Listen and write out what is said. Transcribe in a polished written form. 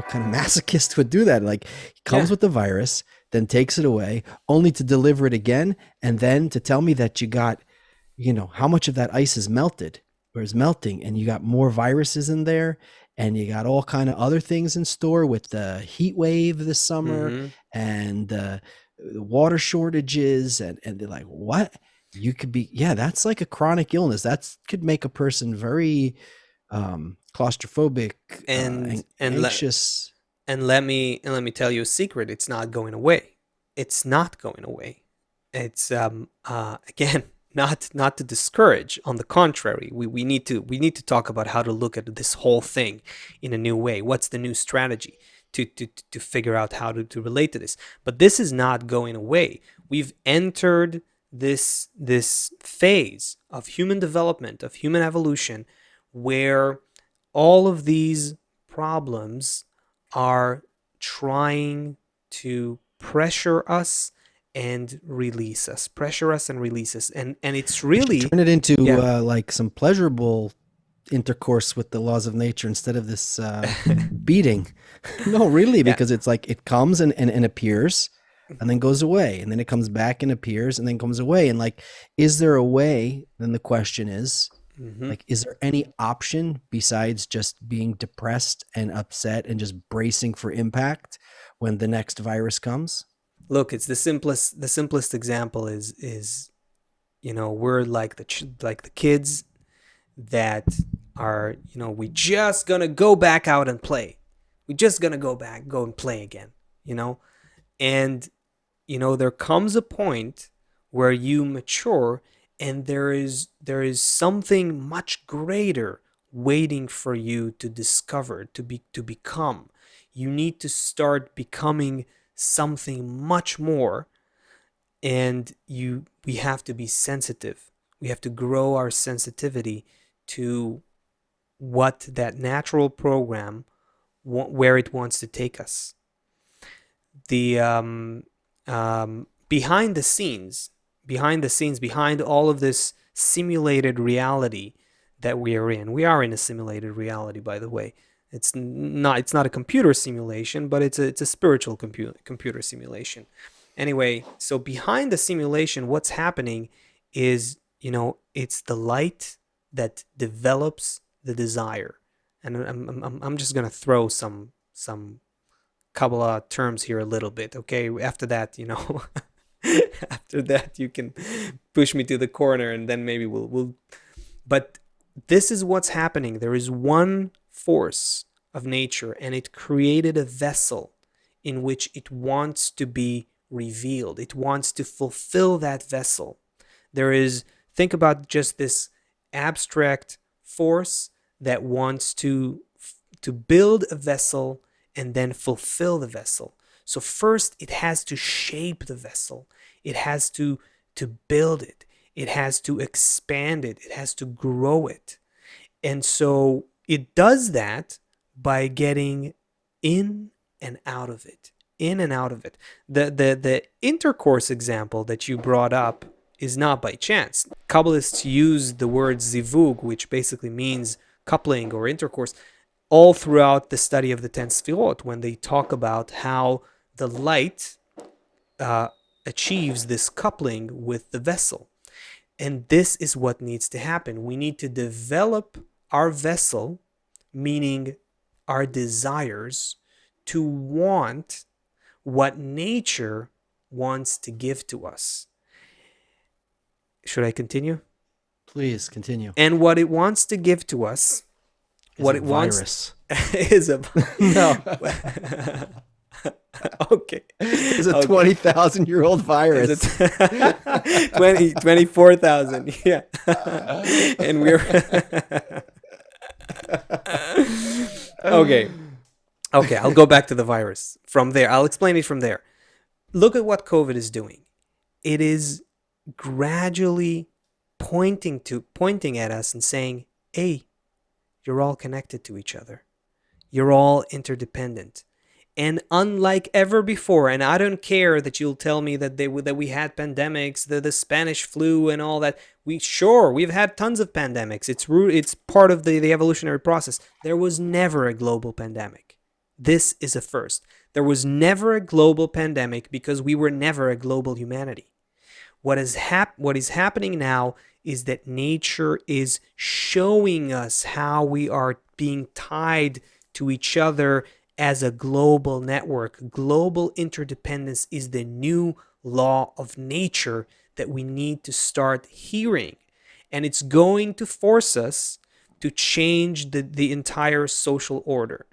kind of masochist would do that. Like he comes Yeah. with the virus, then takes it away, only to deliver it again, and then to tell me that you got, how much of that ice is melted or is melting, and you got more viruses in there, and you got all kind of other things in store with the heat wave this summer Mm-hmm. and the water shortages, and they're like, what? You could be, yeah, that's like a chronic illness. That could make a person very claustrophobic, And and let anxious. and let me tell you a secret. It's not going away. It's not going away. It's again, not to discourage. On the contrary, we need to talk about how to look at this whole thing in a new way. What's the new strategy to figure out how to relate to this? But this is not going away. We've entered this phase of human development, of human evolution, where all of these problems are trying to pressure us and release us, and it's We should really, turn it into yeah. like some pleasurable intercourse with the laws of nature instead of this beating. No, really, Yeah. because it's like it comes and appears and then goes away, and then it comes back and appears and then comes away. And like, is there a way? Then the question is, Hmm. like, is there any option besides just being depressed and upset and just bracing for impact when the next virus comes? Look, it's the simplest example is we're like the kids that are, we just gonna go back out and play. We just gonna go and play again, you know and there comes a point where you mature, and there is something much greater waiting for you to discover, to become. You need to start becoming something much more, and we have to be sensitive. We have to grow our sensitivity to what that natural program, where it wants to take us. The behind all of this simulated reality that we are in a simulated reality, by the way. It's not a computer simulation, but it's a spiritual computer simulation. Anyway, so behind the simulation, what's happening is, it's the light that develops the desire. And I'm just gonna throw some Kabbalah terms here a little bit, okay? After that, after that, you can push me to the corner, and then maybe we'll. But this is what's happening. There is one force of nature, and it created a vessel in which it wants to be revealed. It wants to fulfill that vessel. Think about just this abstract force that wants to build a vessel and then fulfill the vessel. So first it has to shape the vessel. It has to build it. It has to expand it. It has to grow it. And so it does that by getting in and out of it. In and out of it. The intercourse example that you brought up is not by chance. Kabbalists use the word zivug, which basically means coupling or intercourse, all throughout the study of the 10 Sfirot, when they talk about how the light achieves this coupling with the vessel. And this is what needs to happen. We need to develop our vessel, meaning our desires, to want what nature wants to give to us. Should I continue? Please continue. And what it wants to give to us, Is what a it wants virus? is a No, okay. it's a Okay. 20,000-year-old Is virus. it 24,000? Yeah. And we're okay. Okay, I'll go back to the virus from there. I'll explain it from there. Look at what COVID is doing. It is gradually pointing at us and saying, "Hey, you're all connected to each other. You're all interdependent." And unlike ever before, and I don't care that you'll tell me that we had pandemics, the Spanish flu and all that. We've had tons of pandemics. It's part of the evolutionary process. There was never a global pandemic. This is a first. There was never a global pandemic because we were never a global humanity. What is happening now is that nature is showing us how we are being tied to each other as a global network. Global interdependence is the new law of nature that we need to start hearing. And it's going to force us to change the entire social order.